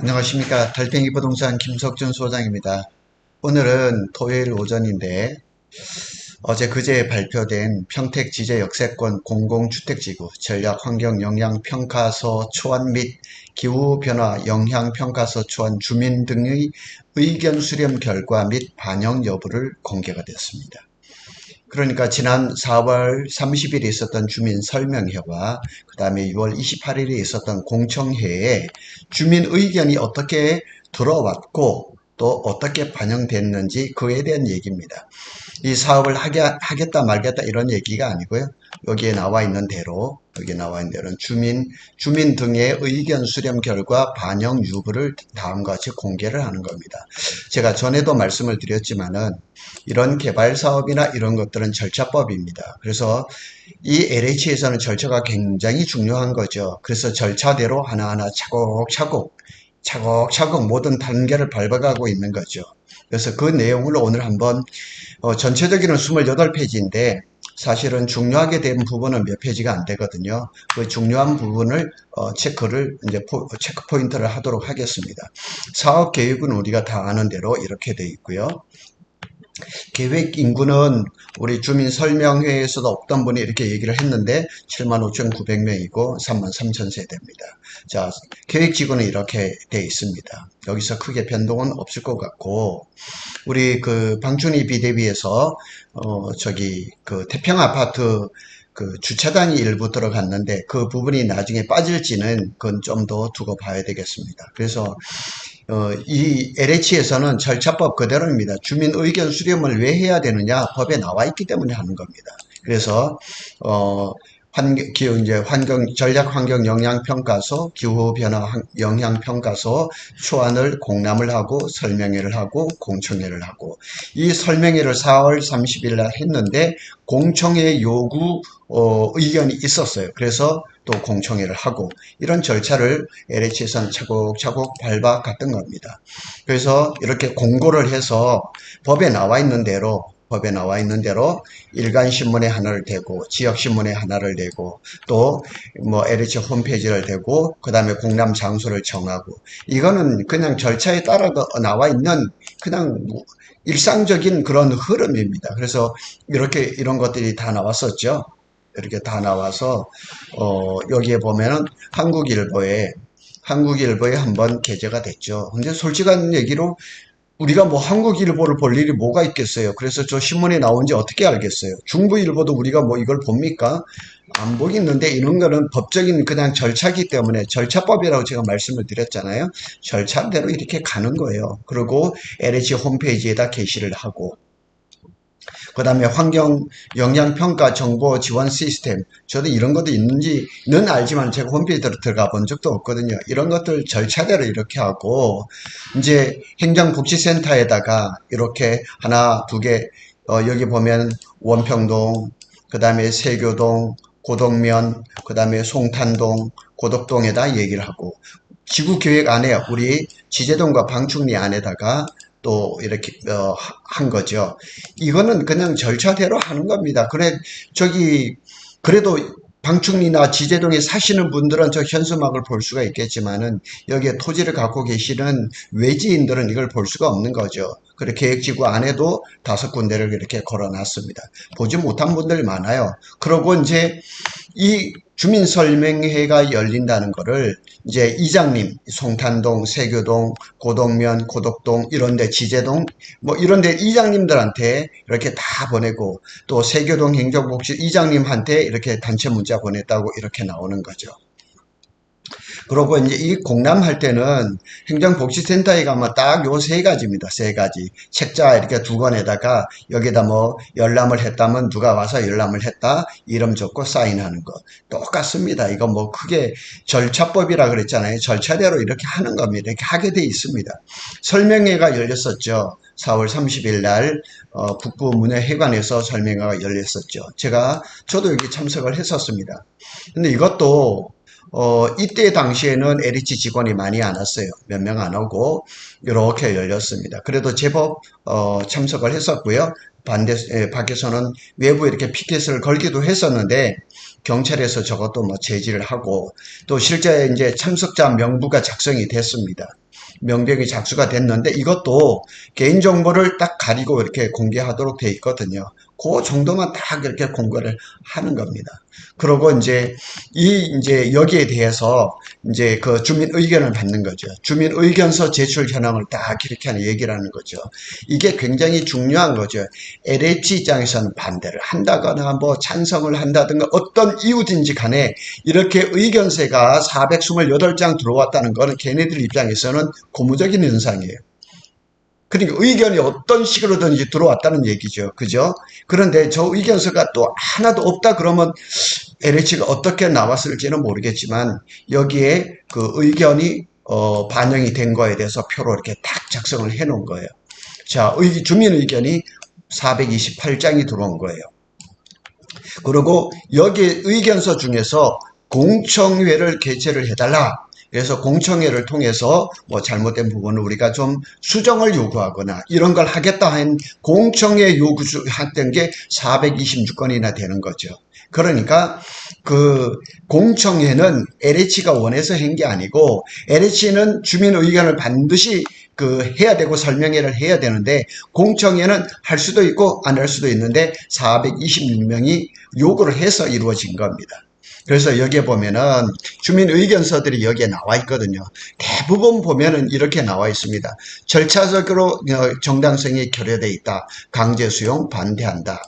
안녕하십니까. 달팽이 부동산 김석준 소장입니다. 오늘은 토요일 오전인데 어제 그제 발표된 평택지제역세권 공공주택지구 전략환경영향평가서 초안 및 기후변화 영향평가서 초안 주민 등의 의견 수렴 결과 및 반영 여부를 공개가 됐습니다. 그러니까 지난 4월 30일에 있었던 주민 설명회와 그 다음에 6월 28일에 있었던 공청회에 주민 의견이 어떻게 들어왔고 또 어떻게 반영됐는지 그에 대한 얘기입니다. 이 사업을 하겠다 말겠다 이런 얘기가 아니고요. 여기에 나와 있는 대로 주민 등의 의견 수렴 결과 반영 유무를 다음과 같이 공개를 하는 겁니다. 제가 전에도 말씀을 드렸지만은 이런 개발 사업이나 이런 것들은 절차법입니다. 그래서 이 LH에서는 절차가 굉장히 중요한 거죠. 그래서 절차대로 하나하나 차곡차곡 모든 단계를 밟아가고 있는 거죠. 그래서 그 내용을 오늘 한번 전체적으로는 28페이지인데 사실은 중요하게 된 부분은 몇 페이지가 안 되거든요. 그 중요한 부분을 체크 포인트를 하도록 하겠습니다. 사업 계획은 우리가 다 아는 대로 이렇게 돼 있고요. 계획 인구는 우리 주민 설명회에서도 없던 분이 이렇게 얘기를 했는데 75,900명이고 33,000세대입니다. 자, 계획 지구는 이렇게 돼 있습니다. 여기서 크게 변동은 없을 것 같고 우리 그 방춘희 비대위에서 그 태평 아파트 그 주차장이 일부 들어갔는데 그 부분이 나중에 빠질지는 그건 좀 더 두고 봐야 되겠습니다. 그래서 이 LH에서는 절차법 그대로입니다. 주민 의견 수렴을 왜 해야 되느냐? 법에 나와 있기 때문에 하는 겁니다. 그래서 전략 환경 영향 평가서, 기후 변화 영향 평가서 초안을 공람을 하고 설명회를 하고 공청회를 하고 이 설명회를 4월 30일 날 했는데 공청회 요구 의견이 있었어요. 그래서 또 공청회를 하고 이런 절차를 LH에서는 차곡차곡 밟아갔던 겁니다. 그래서 이렇게 공고를 해서 법에 나와 있는 대로 일간신문에 하나를 대고 지역신문에 하나를 대고 또 뭐 LH 홈페이지를 대고 그 다음에 공람 장소를 정하고 이거는 그냥 절차에 따라 나와 있는 그냥 일상적인 그런 흐름입니다. 그래서 이런 것들이 다 나왔었죠. 이렇게 다 나와서 여기에 보면은 한국일보에 한번 게재가 됐죠. 근데 솔직한 얘기로 우리가 뭐 한국일보를 볼 일이 뭐가 있겠어요. 그래서 저 신문에 나온지 어떻게 알겠어요. 중부일보도 우리가 뭐 이걸 봅니까? 안 보겠는데 이런 거는 법적인 그냥 절차기 때문에 절차법이라고 제가 말씀을 드렸잖아요. 절차대로 이렇게 가는 거예요. 그리고 LH 홈페이지에다 게시를 하고 그 다음에 환경 영향평가 정보 지원 시스템. 저도 이런 것도 있는지는 알지만 제가 홈페이지로 들어가 본 적도 없거든요. 이런 것들 절차대로 이렇게 하고, 이제 행정복지센터에다가 이렇게 하나, 두 개, 여기 보면 원평동, 그 다음에 세교동, 고덕면, 그 다음에 송탄동, 고덕동에다 얘기를 하고, 지구계획 안에 우리 지제동과 방충리 안에다가 또 이렇게 한 거죠. 이거는 그냥 절차대로 하는 겁니다. 그래도 방충리나 지제동에 사시는 분들은 저 현수막을 볼 수가 있겠지만은 여기에 토지를 갖고 계시는 외지인들은 이걸 볼 수가 없는 거죠. 그래 계획지구 안에도 5군데를 이렇게 걸어놨습니다. 보지 못한 분들 많아요. 그러고 이제 이 주민설명회가 열린다는 거를 이제 이장님, 송탄동, 세교동, 고덕면, 고덕동, 이런데 지제동, 뭐 이런데 이장님들한테 이렇게 다 보내고 또 세교동 행정복지 이장님한테 이렇게 단체 문자 보냈다고 이렇게 나오는 거죠. 그러고 이제 이 공람할 때는 행정복지센터에 가면 딱 요 세 가지입니다. 세 가지. 책자 이렇게 두 권에다가 여기다 뭐 열람을 했다면 누가 와서 열람을 했다. 이름 적고 사인하는 거. 똑같습니다. 이거 뭐 크게 절차법이라 그랬잖아요. 절차대로 이렇게 하는 겁니다. 이렇게 하게 돼 있습니다. 설명회가 열렸었죠. 4월 30일 날 북부 문화회관에서 설명회가 열렸었죠. 저도 여기 참석을 했었습니다. 근데 이것도 이때 당시에는 LH 직원이 많이 안 왔어요. 몇 명 안 오고 이렇게 열렸습니다. 그래도 제법 참석을 했었고요. 밖에서는 외부에 이렇게 피켓을 걸기도 했었는데 경찰에서 저것도 뭐 제지를 하고 또 실제 이제 참석자 명부가 작성이 됐습니다. 명백히 작수가 됐는데 이것도 개인정보를 딱 가리고 이렇게 공개하도록 돼 있거든요. 그 정도만 딱 이렇게 공개를 하는 겁니다. 그리고 이제 여기에 대해서 이제 그 주민 의견을 받는 거죠. 주민 의견서 제출 현황을 딱 이렇게 하는 얘기를 하는 거죠. 이게 굉장히 중요한 거죠. LH 입장에서는 반대를 한다거나 뭐 찬성을 한다든가 어떤 이유든지 간에 이렇게 의견서가 428장 들어왔다는 거는 걔네들 입장에서는 고무적인 현상이에요. 그러니까 의견이 어떤 식으로든지 들어왔다는 얘기죠. 그죠? 그런데 저 의견서가 또 하나도 없다 그러면 LH가 어떻게 나왔을지는 모르겠지만 여기에 그 의견이 반영이 된 거에 대해서 표로 이렇게 딱 작성을 해 놓은 거예요. 자, 주민 의견이 428장이 들어온 거예요. 그리고 여기 의견서 중에서 공청회를 개최를 해달라. 그래서 공청회를 통해서 뭐 잘못된 부분을 우리가 좀 수정을 요구하거나 이런 걸 하겠다 한 공청회 요구했던 게 426건이나 되는 거죠. 그러니까 그 공청회는 LH가 원해서 한 게 아니고 LH는 주민 의견을 반드시 해야 되고 설명회를 해야 되는데 공청회는 할 수도 있고 안 할 수도 있는데 426명이 요구를 해서 이루어진 겁니다. 그래서 여기에 보면은 주민 의견서들이 여기에 나와 있거든요. 대부분 보면은 이렇게 나와 있습니다. 절차적으로 정당성이 결여되어 있다. 강제 수용 반대한다.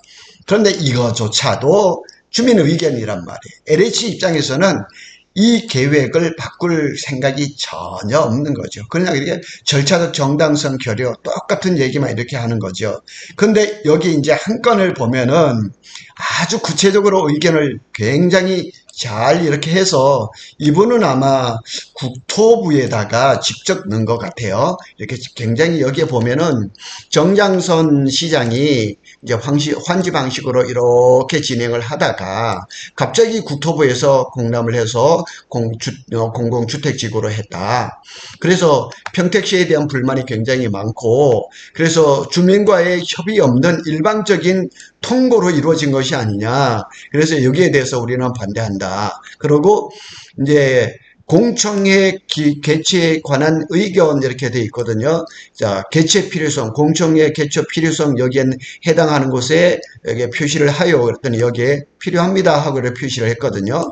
그런데 이거조차도 주민 의견이란 말이에요. LH 입장에서는 이 계획을 바꿀 생각이 전혀 없는 거죠. 그냥 이렇게 절차적 정당성 결여 똑같은 얘기만 이렇게 하는 거죠. 근데 여기 이제 한 건을 보면은 아주 구체적으로 의견을 굉장히 잘 이렇게 해서 이분은 아마 국토부에다가 직접 넣은 것 같아요. 이렇게 굉장히 여기에 보면은 정장선 시장이 이제 환지 방식으로 이렇게 진행을 하다가 갑자기 국토부에서 공람을 해서 공공주택지구로 했다. 그래서 평택시에 대한 불만이 굉장히 많고 그래서 주민과의 협의 없는 일방적인 통보로 이루어진 것이 아니냐. 그래서 여기에 대해서 우리는 반대한다. 그리고 이제 공청회 개최에 관한 의견 이렇게 돼 있거든요. 자, 개최 필요성, 공청회 개최 필요성 여기에 해당하는 곳에 여기에 표시를 하여 그랬더니 여기에 필요합니다 하고 이렇게 표시를 했거든요.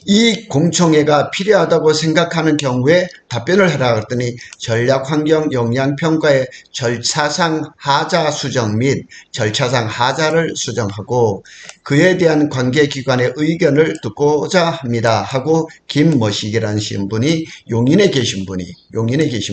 이 공청회가 필요하다고 생각하는 경우에 답변을 하라 그랬더니 전략환경 영향평가의 절차상 하자 수정 및 절차상 하자를 수정하고 그에 대한 관계기관의 의견을 듣고자 합니다 하고 김머식이라는 신분이 용인에 계신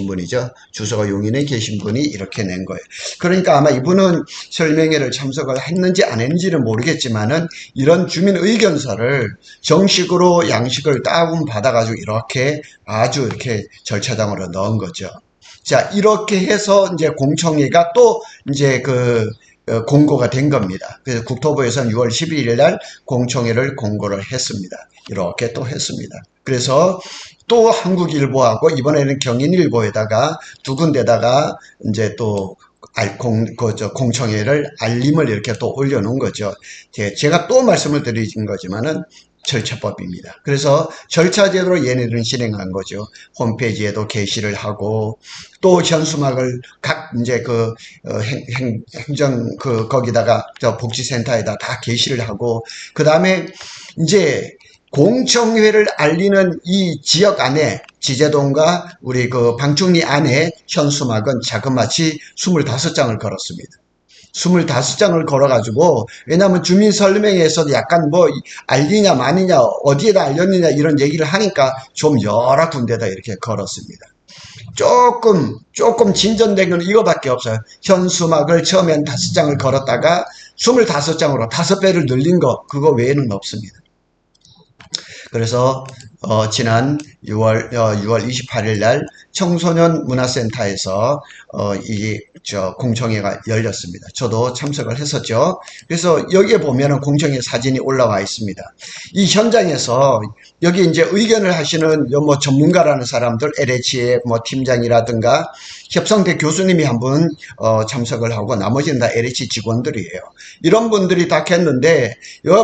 분이죠. 주소가 용인에 계신 분이 이렇게 낸 거예요. 그러니까 아마 이분은 설명회를 참석을 했는지 안 했는지는 모르겠지만은 이런 주민 의견서를 정식으로 양식을 다운 받아가지고 이렇게 아주 이렇게 절차장으로 넣은 거죠. 자, 이렇게 해서 이제 공청회가 또 이제 공고가 된 겁니다. 그래서 국토부에서는 6월 11일 날 공청회를 공고를 했습니다. 이렇게 또 했습니다. 그래서 또 한국일보하고 이번에는 경인일보에다가 두 군데다가 이제 또 공청회를 알림을 이렇게 또 올려놓은 거죠. 제가 또 말씀을 드린 거지만은 절차법입니다. 그래서 절차제도로 얘네들은 진행한 거죠. 홈페이지에도 게시를 하고 또 현수막을 각 이제 행정 거기다가 복지센터에다 다 게시를 하고 그 다음에 이제 공청회를 알리는 이 지역 안에 지제동과 우리 방충리 안에 현수막은 자그마치 25장을 걸었습니다. 25장을 걸어가지고, 왜냐하면 주민 설명회에서도 약간 알리냐 마니냐, 어디에다 알렸느냐 이런 얘기를 하니까 좀 여러 군데다 이렇게 걸었습니다. 조금 진전된 건 이거밖에 없어요. 현수막을 처음엔 5장을 걸었다가 25장으로 5배를 늘린 거, 그거 외에는 없습니다. 그래서 지난 6월 28일 날 청소년 문화센터에서 공청회가 열렸습니다. 저도 참석을 했었죠. 그래서 여기에 보면은 공청회 사진이 올라와 있습니다. 이 현장에서 여기 이제 의견을 하시는 전문가라는 사람들, LH의 팀장이라든가 협성대 교수님이 한 분 참석을 하고 나머지는 다 LH 직원들이에요. 이런 분들이 다 했는데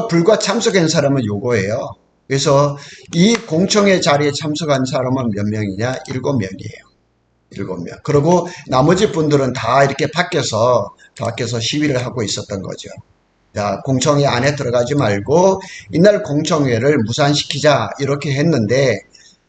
불과 참석한 사람은 요거예요. 그래서 이 공청회 자리에 참석한 사람은 몇 명이냐? 7명이에요. 7명. 그리고 나머지 분들은 다 이렇게 밖에서 시위를 하고 있었던 거죠. 자, 공청회 안에 들어가지 말고 이날 공청회를 무산시키자 이렇게 했는데,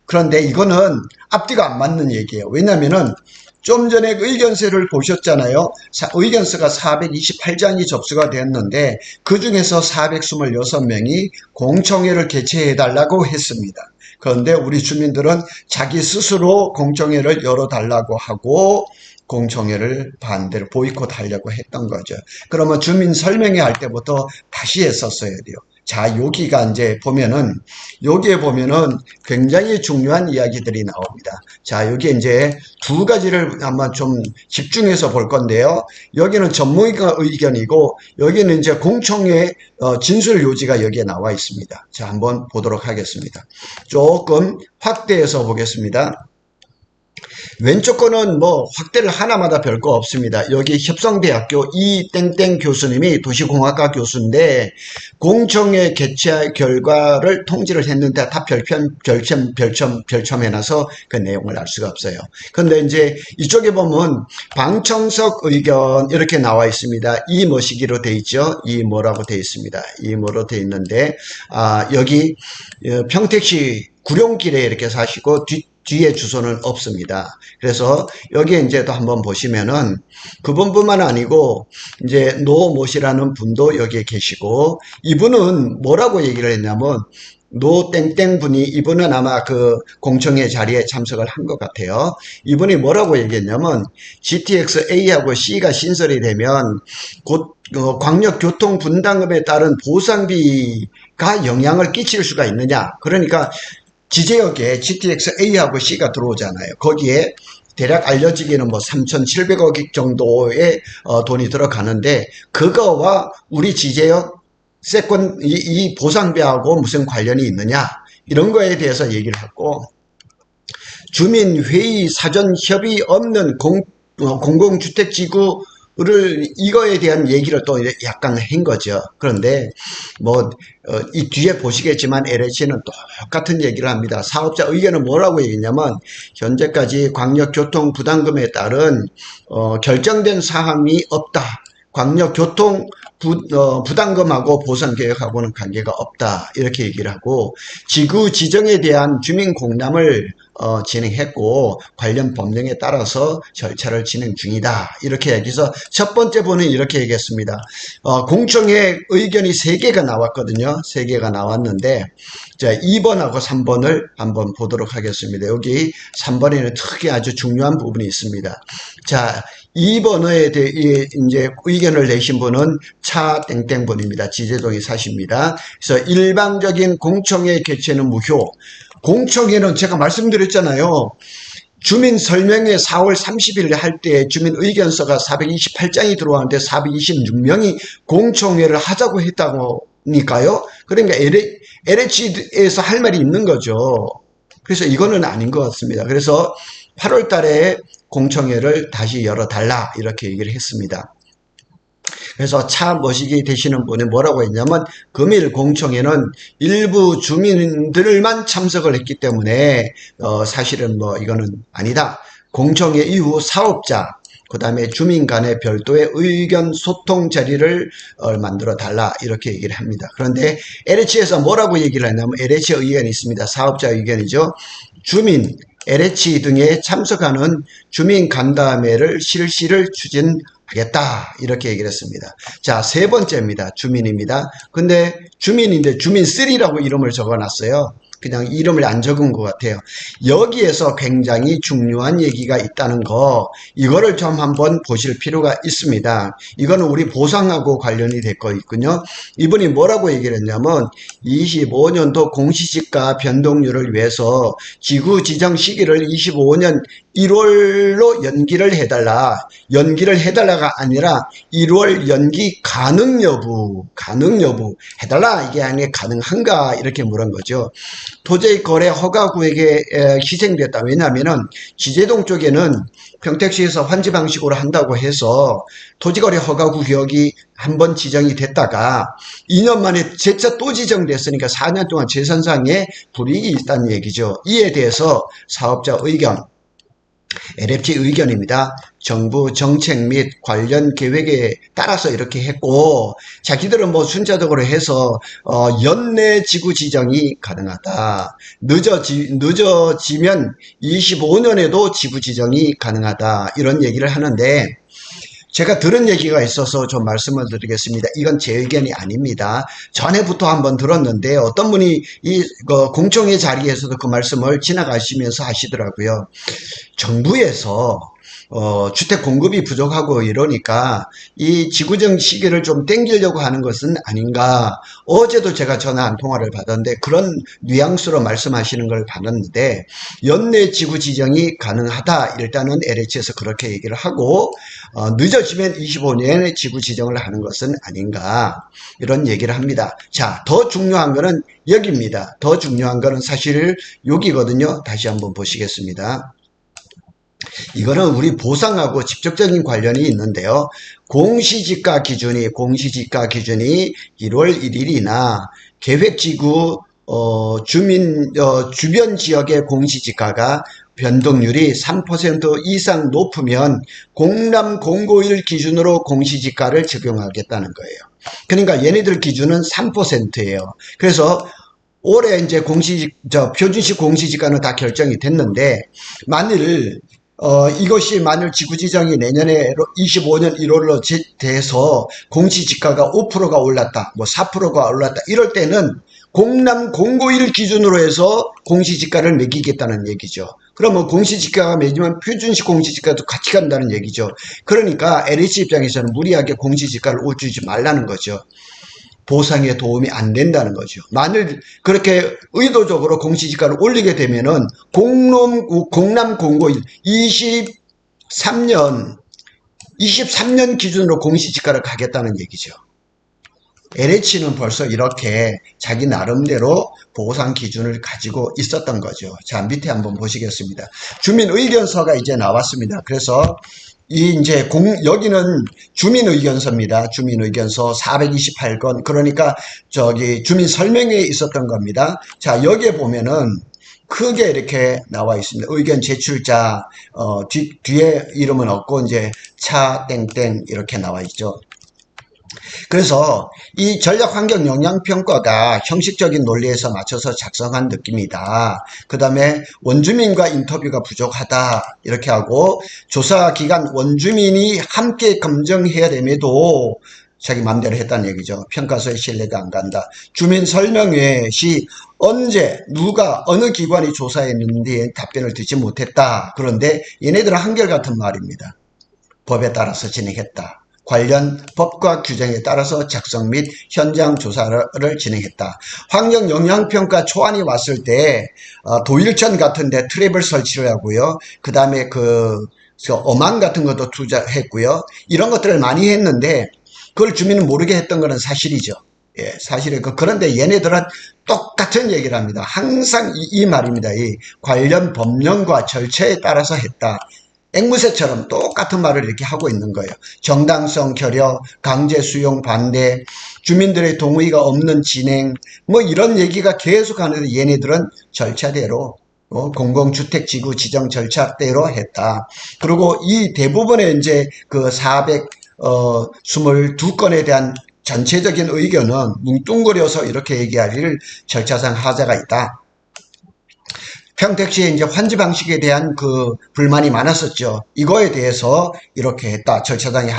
그런데 이거는 앞뒤가 안 맞는 얘기예요. 왜냐면은 좀 전에 의견서를 보셨잖아요. 의견서가 428장이 접수가 됐는데 그 중에서 426명이 공청회를 개최해달라고 했습니다. 그런데 우리 주민들은 자기 스스로 공청회를 열어달라고 하고 공청회를 반대로 보이콧하려고 했던 거죠. 그러면 주민 설명회 할 때부터 다시 했었어야 돼요. 자, 여기가 이제 보면은, 여기에 보면은 굉장히 중요한 이야기들이 나옵니다. 자, 여기 이제 두 가지를 한번 좀 집중해서 볼 건데요. 여기는 전문가 의견이고, 여기는 이제 공청회 진술 요지가 여기에 나와 있습니다. 자, 한번 보도록 하겠습니다. 조금 확대해서 보겠습니다. 왼쪽 거는 뭐 확대를 하나마다 별거 없습니다. 여기 협성대학교 이땡땡 교수님이 도시공학과 교수인데 공청회 개최 결과를 통지를 했는데 다 별첨해놔서 그 내용을 알 수가 없어요. 근데 이제 이쪽에 보면 방청석 의견 이렇게 나와 있습니다. 이 뭐시기로 돼 있죠? 이 뭐라고 돼 있습니다. 이 뭐로 돼 있는데 여기 평택시 구룡길에 이렇게 사시고 뒤에 주소는 없습니다. 그래서 여기에 이제 또 한번 보시면은 그분뿐만 아니고 이제 노모시라는 분도 여기에 계시고 이분은 뭐라고 얘기를 했냐면 노땡땡 분이 이분은 아마 그 공청회 자리에 참석을 한 것 같아요. 이분이 뭐라고 얘기했냐면 GTX A하고 C가 신설이 되면 곧 광역교통 분담금에 따른 보상비가 영향을 끼칠 수가 있느냐. 그러니까 지제역에 GTX A하고 C가 들어오잖아요. 거기에 대략 알려지기는 뭐 3,700억 정도의 돈이 들어가는데 그거와 우리 지제역 세권 이 보상비하고 무슨 관련이 있느냐 이런 거에 대해서 얘기를 했고 주민회의 사전 협의 없는 공공주택지구 를 이거에 대한 얘기를 또 약간 한 거죠. 그런데 뭐 이 뒤에 보시겠지만 LH는 똑같은 얘기를 합니다. 사업자 의견은 뭐라고 얘기했냐면 현재까지 광역교통 부담금에 따른 결정된 사항이 없다. 광역교통 부담금하고 보상계획하고는 관계가 없다. 이렇게 얘기를 하고 지구 지정에 대한 주민 공람을 진행했고 관련 법령에 따라서 절차를 진행 중이다. 이렇게 얘기해서 첫 번째 번은 이렇게 얘기했습니다. 공청회 의견이 3개가 나왔거든요. 3개가 나왔는데 자 2번하고 3번을 한번 보도록 하겠습니다. 여기 3번에는 특히 아주 중요한 부분이 있습니다. 자 2번에 대해 이제 의견을 내신 분은 차땡땡분입니다. 지제동에 사십니다. 그래서 일방적인 공청회 개최는 무효. 공청회는 제가 말씀드렸잖아요. 주민 설명회 4월 30일 할 때 주민 의견서가 428장이 들어왔는데 426명이 공청회를 하자고 했다고니까요. 그러니까 LH에서 할 말이 있는 거죠. 그래서 이거는 아닌 것 같습니다. 그래서 8월 달에 공청회를 다시 열어달라 이렇게 얘기를 했습니다. 그래서 차 모시기 되시는 분이 뭐라고 했냐면 금일 공청회는 일부 주민들만 참석을 했기 때문에 사실은 뭐 이거는 아니다. 공청회 이후 사업자 그 다음에 주민 간의 별도의 의견 소통 자리를 만들어 달라 이렇게 얘기를 합니다. 그런데 LH에서 뭐라고 얘기를 했냐면 LH 의견이 있습니다. 사업자 의견이죠. 주민 LH 등에 참석하는 주민 간담회를 실시를 추진하겠다 이렇게 얘기를 했습니다. 자, 세 번째입니다. 주민입니다. 근데 주민인데 주민3라고 이름을 적어놨어요. 그냥 이름을 안 적은 것 같아요. 여기에서 굉장히 중요한 얘기가 있다는 거 이거를 좀 한번 보실 필요가 있습니다. 이거는 우리 보상하고 관련이 될 거 있군요. 이분이 뭐라고 얘기를 했냐면 25년도 공시지가 변동률을 위해서 지구 지정 시기를 25년 1월로 연기를 해달라. 연기를 해달라가 아니라 1월 연기 가능 여부 해달라. 이게 아니라 가능한가 이렇게 물은 거죠. 토지 거래 허가 구역에 희생됐다. 왜냐하면은 지제동 쪽에는 평택시에서 환지 방식으로 한다고 해서 토지거래 허가 구역이 한번 지정이 됐다가 2년 만에 재차 또 지정됐으니까 4년 동안 재산상의 불이익이 있다는 얘기죠. 이에 대해서 사업자 의견, LFG 의견입니다. 정부 정책 및 관련 계획에 따라서 이렇게 했고, 자기들은 뭐 순차적으로 해서 연내 지구 지정이 가능하다. 늦어지면 25년에도 지구 지정이 가능하다. 이런 얘기를 하는데, 제가 들은 얘기가 있어서 좀 말씀을 드리겠습니다. 이건 제 의견이 아닙니다. 전에부터 한번 들었는데 어떤 분이 이 공청회 자리에서도 그 말씀을 지나가시면서 하시더라고요. 정부에서 주택 공급이 부족하고 이러니까 이 지구정 시기를 좀 땡기려고 하는 것은 아닌가. 어제도 제가 전화 한 통화를 받았는데 그런 뉘앙스로 말씀하시는 걸 봤는데 연내 지구 지정이 가능하다. 일단은 LH에서 그렇게 얘기를 하고 늦어지면 25년에 지구 지정을 하는 것은 아닌가. 이런 얘기를 합니다. 자, 더 중요한 거는 여기입니다. 더 중요한 거는 사실 여기거든요. 다시 한번 보시겠습니다. 이거는 우리 보상하고 직접적인 관련이 있는데요. 공시지가 기준이 1월 1일이나 계획지구 주변 지역의 공시지가가 변동률이 3% 이상 높으면 공람 공고일 기준으로 공시지가를 적용하겠다는 거예요. 그러니까 얘네들 기준은 3%예요. 그래서 올해 이제 표준시 공시지가는 다 결정이 됐는데 만일 이것이 만일 지구지정이 내년에 25년 1월로 돼서 공시지가가 5%가 올랐다, 뭐 4%가 올랐다, 이럴 때는 공람 공고일 기준으로 해서 공시지가를 매기겠다는 얘기죠. 그러면 공시지가가 매기면 표준시 공시지가도 같이 간다는 얘기죠. 그러니까 LH 입장에서는 무리하게 공시지가를 올주지 말라는 거죠. 보상에 도움이 안 된다는 거죠. 만일 그렇게 의도적으로 공시지가를 올리게 되면은 공람 공고일 23년 기준으로 공시지가를 가겠다는 얘기죠. LH는 벌써 이렇게 자기 나름대로 보상 기준을 가지고 있었던 거죠. 자, 밑에 한번 보시겠습니다. 주민 의견서가 이제 나왔습니다. 그래서 여기는 주민의견서입니다. 주민의견서 428건. 그러니까 주민 설명회에 있었던 겁니다. 자, 여기에 보면은 크게 이렇게 나와 있습니다. 의견 제출자, 뒤에 이름은 없고, 이제 차, 땡땡, 이렇게 나와 있죠. 그래서 이 전략환경영향평가가 형식적인 논리에서 맞춰서 작성한 느낌이다. 그 다음에 원주민과 인터뷰가 부족하다. 이렇게 하고 조사기간 원주민이 함께 검증해야 됨에도 자기 맘대로 했다는 얘기죠. 평가서에 신뢰가 안 간다. 주민설명회 시 언제 누가 어느 기관이 조사했는데 답변을 듣지 못했다. 그런데 얘네들은 한결같은 말입니다. 법에 따라서 진행했다. 관련 법과 규정에 따라서 작성 및 현장 조사를 진행했다. 환경영향평가 초안이 왔을 때 도일천 같은 데 트랩을 설치를 하고요. 그 다음에 어망 같은 것도 투자했고요. 이런 것들을 많이 했는데 그걸 주민은 모르게 했던 것은 사실이죠. 예, 사실은 그런데 얘네들은 똑같은 얘기를 합니다. 항상 이 말입니다. 이 관련 법령과 절차에 따라서 했다. 앵무새처럼 똑같은 말을 이렇게 하고 있는 거예요. 정당성 결여, 강제 수용 반대, 주민들의 동의가 없는 진행, 뭐 이런 얘기가 계속 하는데 얘네들은 절차대로 공공주택 지구 지정 절차대로 했다. 그리고 이 대부분의 이제 그 422건에 대한 전체적인 의견은 뭉뚱그려서 이렇게 얘기하기를 절차상 하자가 있다. 평택시에 이제 환지 방식에 대한 그 불만이 많았었죠. 이거에 대해서 이렇게 했다. 절차상의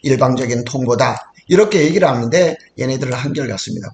일방적인 통보다. 이렇게 얘기를 하는데 얘네들은 한결같습니다.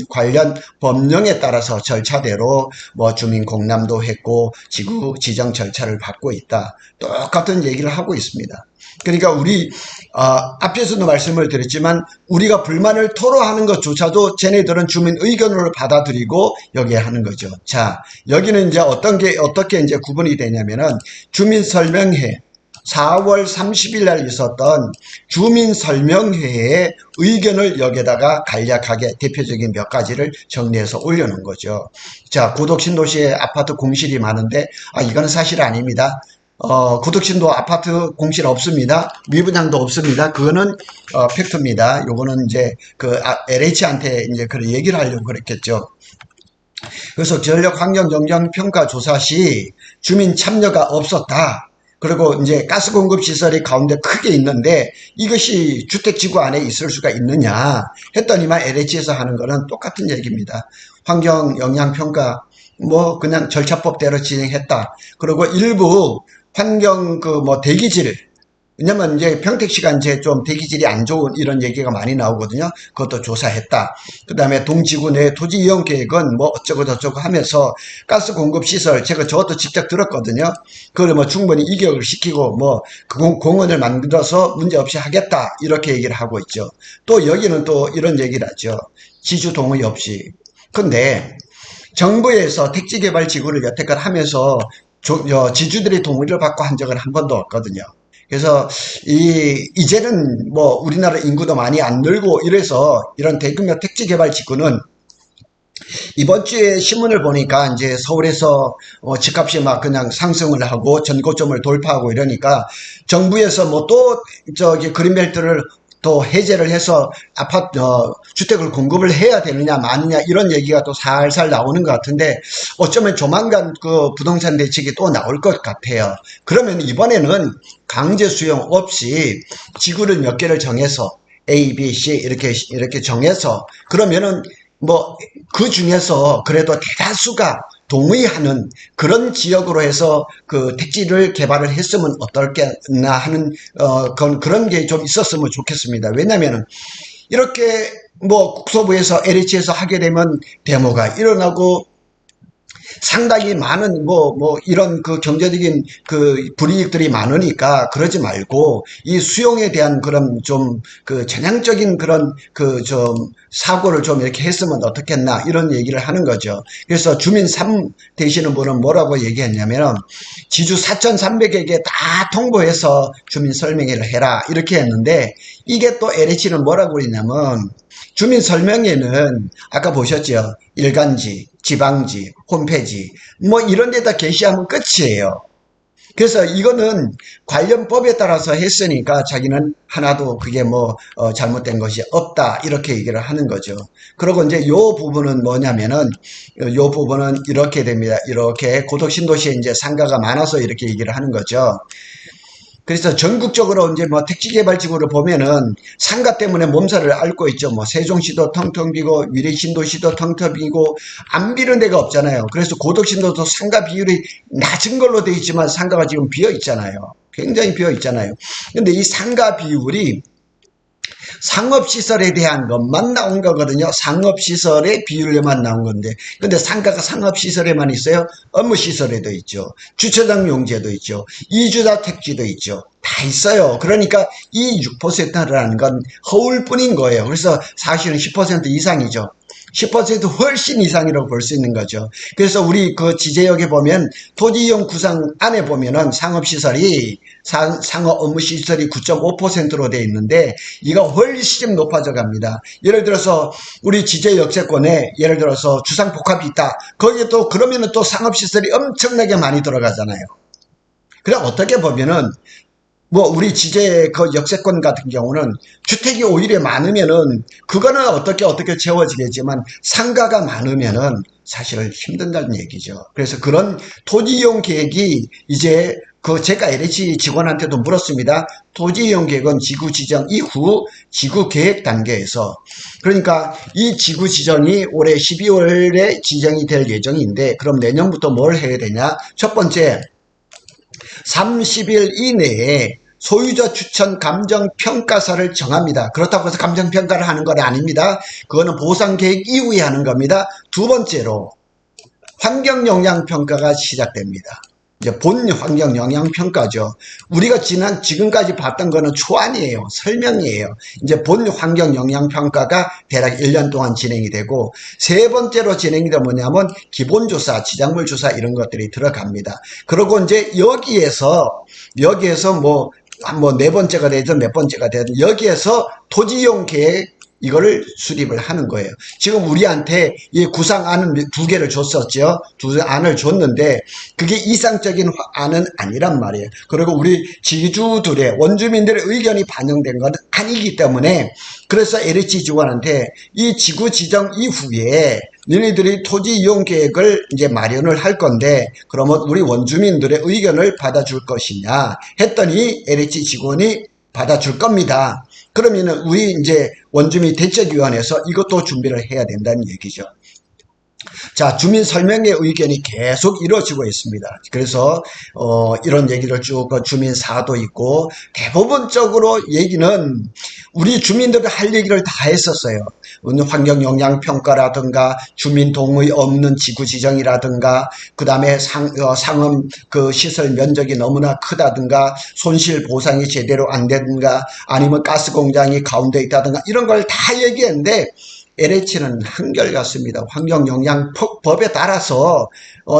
관련 법령에 따라서 절차대로 뭐 주민 공람도 했고 지구 지정 절차를 받고 있다. 똑같은 얘기를 하고 있습니다. 그러니까 우리 앞에서도 말씀을 드렸지만 우리가 불만을 토로하는 것조차도 쟤네들은 주민 의견으로 받아들이고 여기에 하는 거죠. 자, 여기는 이제 어떻게 이제 구분이 되냐면은 주민 설명회 4월 30일 날 있었던 주민설명회의 의견을 여기에다가 간략하게 대표적인 몇 가지를 정리해서 올려놓은 거죠. 자, 구덕신도시에 아파트 공실이 많은데 이거는 사실 아닙니다. 구덕신도 아파트 공실 없습니다. 미분양도 없습니다. 그거는 팩트입니다. 요거는 이제 LH한테 이제 그런 얘기를 하려고 그랬겠죠. 그래서 전력환경영향평가 조사 시 주민 참여가 없었다. 그리고 이제 가스 공급 시설이 가운데 크게 있는데 이것이 주택지구 안에 있을 수가 있느냐 했더니만 LH에서 하는 거는 똑같은 얘기입니다. 환경 영향 평가 뭐 그냥 절차법대로 진행했다. 그리고 일부 환경 대기질, 왜냐면 이제 평택시가 이제 좀 대기질이 안 좋은 이런 얘기가 많이 나오거든요. 그것도 조사했다. 그 다음에 동지구 내 토지 이용 계획은 뭐 어쩌고 저쩌고 하면서 가스 공급 시설, 저것도 직접 들었거든요. 그걸 뭐 충분히 이격을 시키고 공원을 만들어서 문제 없이 하겠다. 이렇게 얘기를 하고 있죠. 또 여기는 또 이런 얘기를 하죠. 지주 동의 없이. 근데 정부에서 택지개발지구를 여태껏 하면서 지주들의 동의를 받고 한 적은 한 번도 없거든요. 그래서 이제는 뭐 우리나라 인구도 많이 안 늘고 이래서 이런 대규모 택지 개발 지구는 이번 주에 신문을 보니까 이제 서울에서 집값이 막 그냥 상승을 하고 전고점을 돌파하고 이러니까 정부에서 뭐 또 그린벨트를 또 해제를 해서 주택을 공급을 해야 되느냐 마느냐 이런 얘기가 또 살살 나오는 것 같은데 어쩌면 조만간 부동산 대책이 또 나올 것 같아요. 그러면 이번에는 강제 수용 없이 지구를 몇 개를 정해서 A, B, C 이렇게 정해서 그러면은 그 중에서 그래도 대다수가 동의하는 그런 지역으로 해서 택지를 개발을 했으면 어떨겠나 하는 그런 게 좀 있었으면 좋겠습니다. 왜냐면은 이렇게 국토부에서 LH에서 하게 되면 데모가 일어나고 상당히 많은 이런 경제적인 불이익들이 많으니까 그러지 말고 이 수용에 대한 그런 좀 전향적인 그런 좀 사고를 좀 이렇게 했으면 어떻겠나 이런 얘기를 하는 거죠. 그래서 주민 3 되시는 분은 뭐라고 얘기했냐면 지주 4,300에게 다 통보해서 주민 설명회를 해라 이렇게 했는데 이게 또 LH는 뭐라고 그러냐면 주민 설명회는 아까 보셨죠? 일간지, 지방지, 홈페이지 이런 데다 게시하면 끝이에요. 그래서 이거는 관련 법에 따라서 했으니까 자기는 하나도 그게 잘못된 것이 없다 이렇게 얘기를 하는 거죠. 그리고 이제 요 부분은 뭐냐면은 요 부분은 이렇게 됩니다. 이렇게 고덕신도시에 이제 상가가 많아서 이렇게 얘기를 하는 거죠. 그래서 전국적으로 이제 택지개발지구를 보면은 상가 때문에 몸살을 앓고 있죠. 세종시도 텅텅 비고 위례신도시도 텅텅 비고 안 비는 데가 없잖아요. 그래서 고덕신도도 상가 비율이 낮은 걸로 돼 있지만 상가가 지금 비어 있잖아요. 굉장히 비어 있잖아요. 근데 이 상가 비율이 상업시설에 대한 것만 나온 거거든요. 상업시설의 비율로만 나온 건데 근데 상가가 상업시설에만 있어요? 업무시설에도 있죠. 주차장 용지에도 있죠. 이주자택지도 있죠. 다 있어요. 그러니까 이 6%라는 건 허울뿐인 거예요. 그래서 사실은 10% 이상이죠. 10% 훨씬 이상이라고 볼 수 있는 거죠. 그래서 우리 지제역에 보면 토지이용 구상 안에 보면은 상업시설이 상업 업무시설이 9.5%로 되어 있는데 이거 훨씬 높아져 갑니다. 예를 들어서 우리 지제 역세권에 예를 들어서 주상복합이 있다. 거기에 또 그러면은 또 상업시설이 엄청나게 많이 들어가잖아요. 그래 어떻게 보면은 우리 지제 역세권 같은 경우는 주택이 오히려 많으면은 그거는 어떻게 채워지겠지만 상가가 많으면은 사실은 힘든다는 얘기죠. 그래서 그런 토지 이용 계획이 이제 제가 LH 직원한테도 물었습니다. 토지 이용 계획은 지구 지정 이후 지구 계획 단계에서 그러니까 이 지구 지정이 올해 12월에 지정이 될 예정인데 그럼 내년부터 뭘 해야 되냐? 첫 번째 30일 이내에 소유자 추천 감정평가서를 정합니다. 그렇다고 해서 감정평가를 하는 건 아닙니다. 그거는 보상계획 이후에 하는 겁니다. 두 번째로 환경영향평가가 시작됩니다. 이제 본 환경영향평가죠. 우리가 지금까지 봤던 거는 초안이에요. 설명이에요. 이제 본 환경영향평가가 대략 1년 동안 진행이 되고, 세 번째로 진행이 되면 뭐냐면 기본조사, 지작물 조사 이런 것들이 들어갑니다. 그리고 이제 여기에서 뭐 네 번째가 되든 몇 번째가 되든 여기에서 토지이용 계획 이거를 수립을 하는 거예요. 지금 우리한테 이 구상안은 두 개를 줬었죠. 두 안을 줬는데 그게 이상적인 안은 아니란 말이에요. 그리고 우리 지주들의 원주민들의 의견이 반영된 건 아니기 때문에, 그래서 LH 지구한테 이 지구 지정 이후에 너희들이 토지 이용 계획을 이제 마련을 할 건데 그러면 우리 원주민들의 의견을 받아줄 것이냐 했더니 LH 직원이 받아줄 겁니다. 그러면은 우리 이제 원주민 대책위원회에서 이것도 준비를 해야 된다는 얘기죠. 자, 주민 설명회 의견이 계속 이루어지고 있습니다. 그래서 이런 얘기를 쭉 주민 사도 있고, 대부분적으로 얘기는 우리 주민들이 할 얘기를 다 했었어요. 환경영향평가라든가 주민 동의 없는 지구 지정이라든가, 그 다음에 상업 그 시설 면적이 너무나 크다든가, 손실 보상이 제대로 안 되든가, 아니면 가스 공장이 가운데 있다든가, 이런 걸 다 얘기했는데 LH는 한결같습니다. 환경영향법에 따라서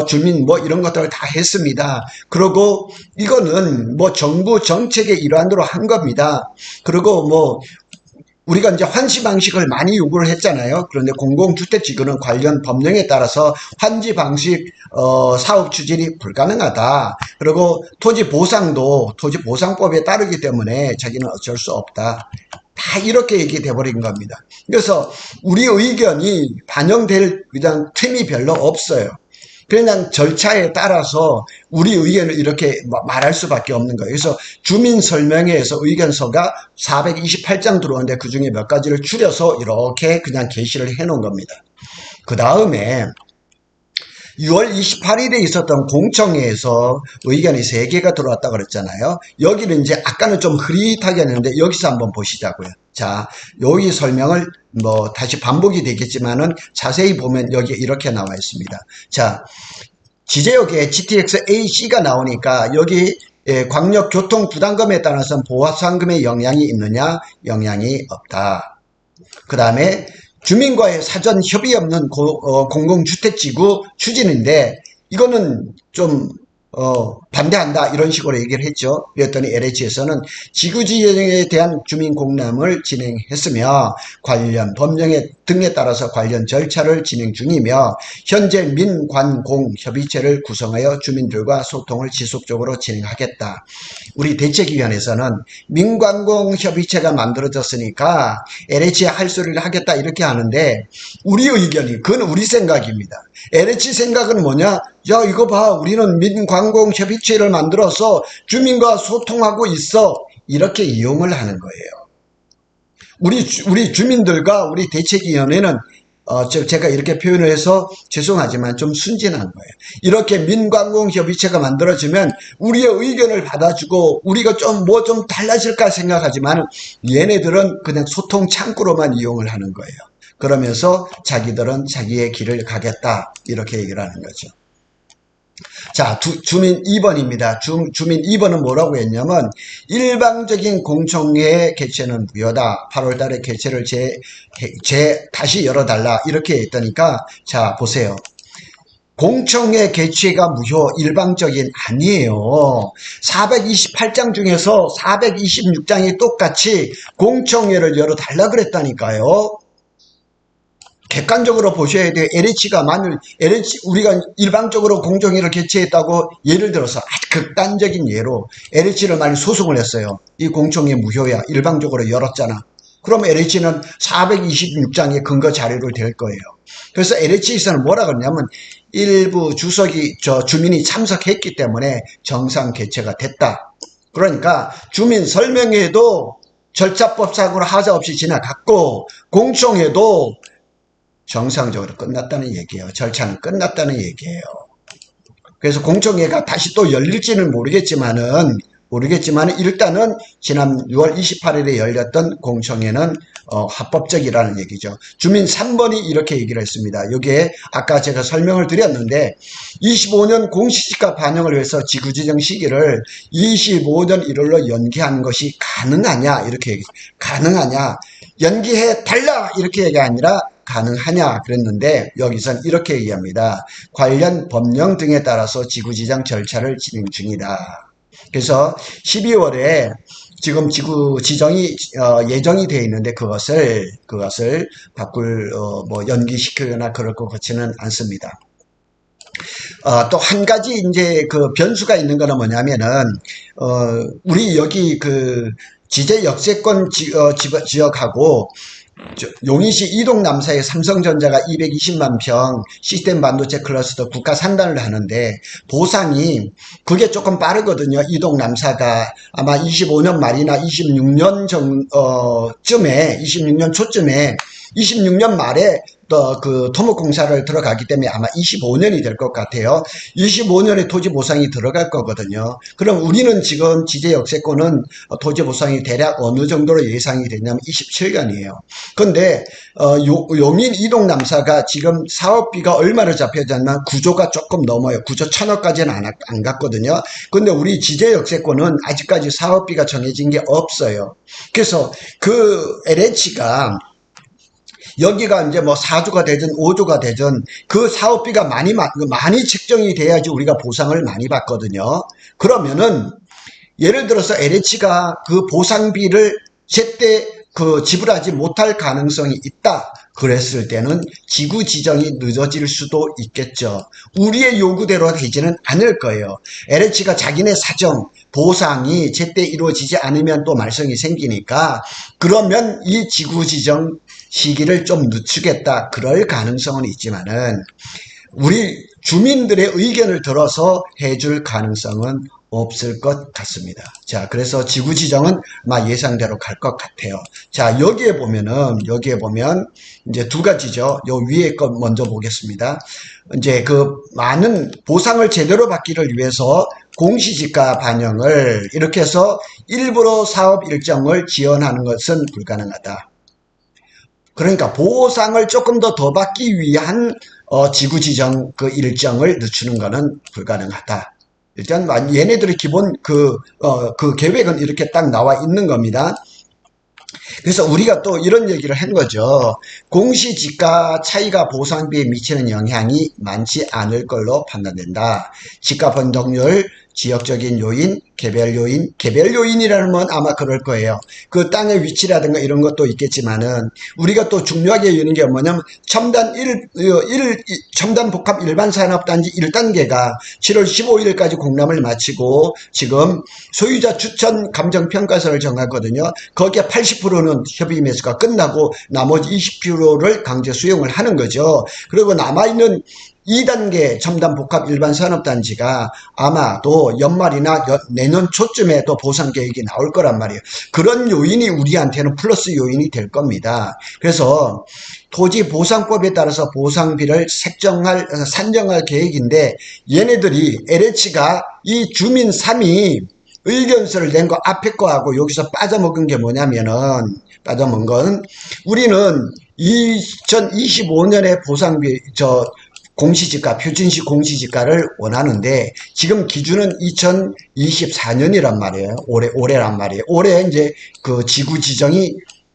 주민 뭐 이런 것들을 다 했습니다. 그리고 이거는 뭐 정부 정책의 일환으로 한 겁니다. 그리고 뭐 우리가 이제 환시 방식을 많이 요구를 했잖아요. 그런데 공공주택지구는 관련 법령에 따라서 환지 방식 사업 추진이 불가능하다. 그리고 토지 보상도 토지보상법에 따르기 때문에 자기는 어쩔 수 없다. 다 이렇게 얘기돼 버린 겁니다. 그래서 우리 의견이 반영될 그냥 틈이 별로 없어요. 그냥 절차에 따라서 우리 의견을 이렇게 말할 수밖에 없는 거예요. 그래서 주민설명회에서 의견서가 428장 들어오는데 그 중에 몇 가지를 줄여서 이렇게 그냥 게시를 해 놓은 겁니다. 그 다음에 6월 28일에 있었던 공청회에서 의견이 3개가 들어왔다고 그랬잖아요. 여기는 이제 아까는 좀 흐릿하게 했는데 여기서 한번 보시자고요. 자, 여기 설명을 뭐 다시 반복이 되겠지만은 자세히 보면 여기 이렇게 나와 있습니다. 자, 지제역에 GTX AC가 나오니까 여기 광역교통 부담금에 따라서 보상금에 영향이 있느냐? 영향이 없다. 그 다음에 주민과의 사전 협의 없는 공공주택지구 추진인데 이거는 좀 반대한다 이런 식으로 얘기를 했죠. 그랬더니 LH에서는 지구지정에 대한 주민공람을 진행했으며 관련 법령의 등에 따라서 관련 절차를 진행 중이며 현재 민관공협의체를 구성하여 주민들과 소통을 지속적으로 진행하겠다. 우리 대책위원회에서는 민관공협의체가 만들어졌으니까 LH에 할 소리를 하겠다 이렇게 하는데 우리 의견이 그건 우리 생각입니다. LH 생각은 뭐냐? 야 이거 봐 우리는 민관공협의체를 만들어서 주민과 소통하고 있어 이렇게 이용을 하는 거예요. 우리 주민들과 우리 대책위원회는 제가 이렇게 표현을 해서 죄송하지만 좀 순진한 거예요. 이렇게 민관공협의체가 만들어지면 우리의 의견을 받아주고 우리가 좀 달라질까 생각하지만 얘네들은 그냥 소통 창구로만 이용을 하는 거예요. 그러면서 자기들은 자기의 길을 가겠다 이렇게 얘기를 하는 거죠. 자, 주민 2번입니다. 주민 2번은 뭐라고 했냐면 일방적인 공청회 개최는 무효다. 8월 달에 개최를 다시 열어달라 이렇게 했다니까 자 보세요. 공청회 개최가 무효 일방적인 아니에요. 428장 중에서 426장이 똑같이 공청회를 열어달라 그랬다니까요. 객관적으로 보셔야 돼요. LH가 만일 우리가 일방적으로 공정위를 개최했다고 예를 들어서 아주 극단적인 예로 LH를 만일 소송을 했어요. 이 공청회 무효야. 일방적으로 열었잖아. 그럼 LH는 426장의 근거 자료로 될 거예요. 그래서 LH에서는 뭐라 그러냐면 일부 주민이 참석했기 때문에 정상 개최가 됐다. 그러니까 주민 설명회도 절차법상으로 하자 없이 지나갔고 공청회도 정상적으로 끝났다는 얘기예요. 절차는 끝났다는 얘기예요. 그래서 공청회가 다시 또 열릴지는 모르겠지만은 모르겠지만 일단은 지난 6월 28일에 열렸던 공청회는 합법적이라는 얘기죠. 주민 3번이 이렇게 얘기를 했습니다. 여기에 아까 제가 설명을 드렸는데 25년 공시지가 반영을 위해서 지구지정 시기를 25년 1월로 연기하는 것이 가능하냐 이렇게 얘기했어요. 가능하냐 연기해 달라 이렇게 얘기가 아니라 가능하냐 그랬는데 여기선 이렇게 얘기합니다. 관련 법령 등에 따라서 지구지정 절차를 진행 중이다. 그래서 12월에 지금 지구 지정이 예정이 되어 있는데 그것을 바꿀 뭐 연기시키거나 그럴 것 같지는 않습니다. 또 한 가지 이제 그 변수가 있는 거는 뭐냐면은 우리 여기 그 지제 역세권 지역하고 용인시 이동 남사의 삼성전자가 220만 평 시스템 반도체 클러스터 국가 산단을 하는데 보상이 그게 조금 빠르거든요. 이동 남사가 아마 25년 말이나 26년 쯤에 26년 초쯤에 26년 말에 또 그 토목공사를 들어가기 때문에 아마 25년이 될 것 같아요. 25년에 토지 보상이 들어갈 거거든요. 그럼 우리는 지금 지제 역세권은 토지 보상이 대략 어느 정도로 예상이 되냐면 27년이에요. 근데 용인 이동 남사가 지금 사업비가 얼마로 잡혀졌냐면 구조가 조금 넘어요. 구조 1,000억까지는 안 갔거든요. 근데 우리 지제 역세권은 아직까지 사업비가 정해진 게 없어요. 그래서 그 LH가 여기가 이제 뭐 4조가 되든 5조가 되든 그 사업비가 많이 책정이 돼야지 우리가 보상을 많이 받거든요. 그러면은 예를 들어서 LH가 그 보상비를 제때 지불하지 못할 가능성이 있다. 그랬을 때는 지구 지정이 늦어질 수도 있겠죠. 우리의 요구대로 되지는 않을 거예요. LH가 자기네 사정, 보상이 제때 이루어지지 않으면 또 말썽이 생기니까 그러면 이 지구 지정 시기를 좀 늦추겠다. 그럴 가능성은 있지만은 우리 주민들의 의견을 들어서 해줄 가능성은 없을 것 같습니다. 자, 그래서 지구 지정은 아마 예상대로 갈 것 같아요. 자, 여기에 보면 이제 두 가지죠. 요 위에 것 먼저 보겠습니다. 이제 그 많은 보상을 제대로 받기를 위해서 공시지가 반영을 이렇게 해서 일부러 사업 일정을 지연하는 것은 불가능하다. 그러니까 보상을 조금 더 받기 위한 지구 지정 그 일정을 늦추는 것은 불가능하다. 일단 얘네들의 기본 그 계획은 이렇게 딱 나와 있는 겁니다. 그래서 우리가 또 이런 얘기를 한 거죠. 공시지가 차이가 보상비에 미치는 영향이 많지 않을 걸로 판단된다. 지가 변동률, 지역적인 요인, 개별 요인이라는 건 아마 그럴 거예요. 그 땅의 위치라든가 이런 것도 있겠지만은 우리가 또 중요하게 여는 게 뭐냐면 첨단 복합 일반 산업단지 1단계가 7월 15일까지 공람을 마치고 지금 소유자 추천 감정평가서를 정하거든요. 거기에 80%는 협의 매수가 끝나고 나머지 20%를 강제 수용을 하는 거죠. 그리고 남아있는 2단계 첨단 복합 일반 산업단지가 아마도 연말이나 내년 초쯤에 또 보상 계획이 나올 거란 말이에요. 그런 요인이 우리한테는 플러스 요인이 될 겁니다. 그래서 토지보상법에 따라서 보상비를 산정할 계획인데 얘네들이 LH가 이 주민 3이 의견서를 낸 거 앞에 거하고 여기서 빠져먹은 게 뭐냐면은 빠져먹은 건 우리는 2025년에 보상비 공시지가 표준시 공시지가를 원하는데 지금 기준은 2024년이란 말이에요. 올해란 말이에요. 올해 이제 그 지구 지정이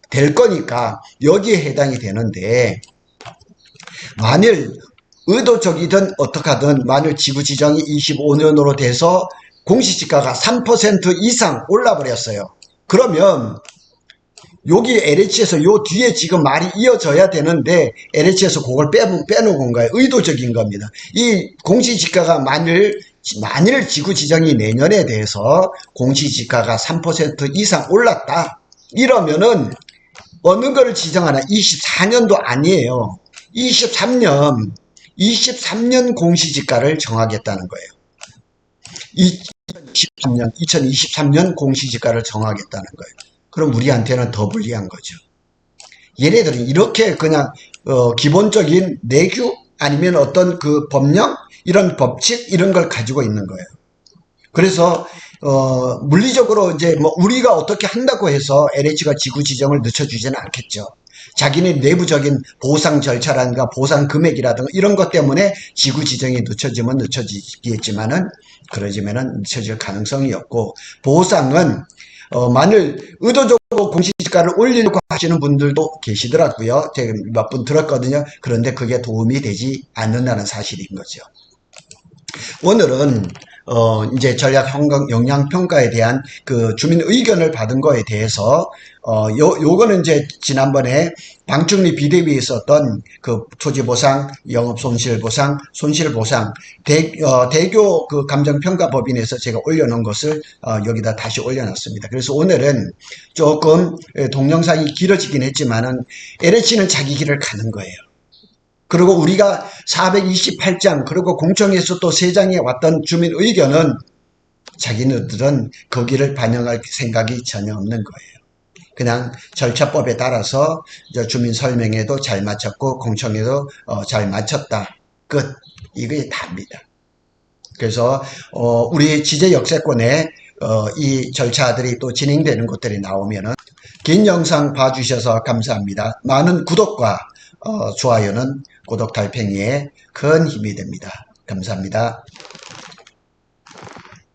될 거니까 여기에 해당이 되는데 만일 의도적이든 어떡하든 만일 지구 지정이 25년으로 돼서 공시지가가 3% 이상 올라 버렸어요. 그러면 여기 LH에서 요 뒤에 지금 말이 이어져야 되는데 LH에서 그걸 빼놓은 거예요. 의도적인 겁니다. 이 공시지가가 만일 지구 지정이 내년에 대해서 공시지가가 3% 이상 올랐다. 이러면은 어느 걸 지정하나 24년도 아니에요. 23년 공시지가를 정하겠다는 거예요. 2023년 공시지가를 정하겠다는 거예요. 그럼 우리한테는 더 불리한 거죠. 얘네들은 이렇게 그냥 기본적인 내규 아니면 어떤 그 법령 이런 법칙 이런 걸 가지고 있는 거예요. 그래서 물리적으로 이제 뭐 우리가 어떻게 한다고 해서 LH가 지구 지정을 늦춰주지는 않겠죠. 자기네 내부적인 보상 절차라든가 보상 금액이라든가 이런 것 때문에 지구 지정이 늦춰지면 늦춰지겠지만은 그러지만은 늦춰질 가능성이 없고, 보상은 만일 의도적으로 공시지가를 올리려고 하시는 분들도 계시더라고요. 제가 몇 분 들었거든요. 그런데 그게 도움이 되지 않는다는 사실인 거죠. 오늘은 이제 전략 영향 평가에 대한 그 주민 의견을 받은 거에 대해서 요거는 이제 지난번에 방충리 비대위에 있었던 그 토지 보상, 영업 손실 보상, 손실 보상 대교 그 감정 평가 법인에서 제가 올려놓은 것을 여기다 다시 올려놨습니다. 그래서 오늘은 조금 동영상이 길어지긴 했지만은 LH는 자기 길을 가는 거예요. 그리고 우리가 428장, 그리고 공청에서 또 3장에 왔던 주민 의견은 자기네들은 거기를 반영할 생각이 전혀 없는 거예요. 그냥 절차법에 따라서 주민 설명회도 잘 마쳤고 공청회도 잘 마쳤다. 끝. 이게 답니다. 그래서 우리 지제 역세권에 이 절차들이 또 진행되는 것들이 나오면은, 긴 영상 봐주셔서 감사합니다. 많은 구독과 좋아요는 구독 달팽이에 큰 힘이 됩니다. 감사합니다.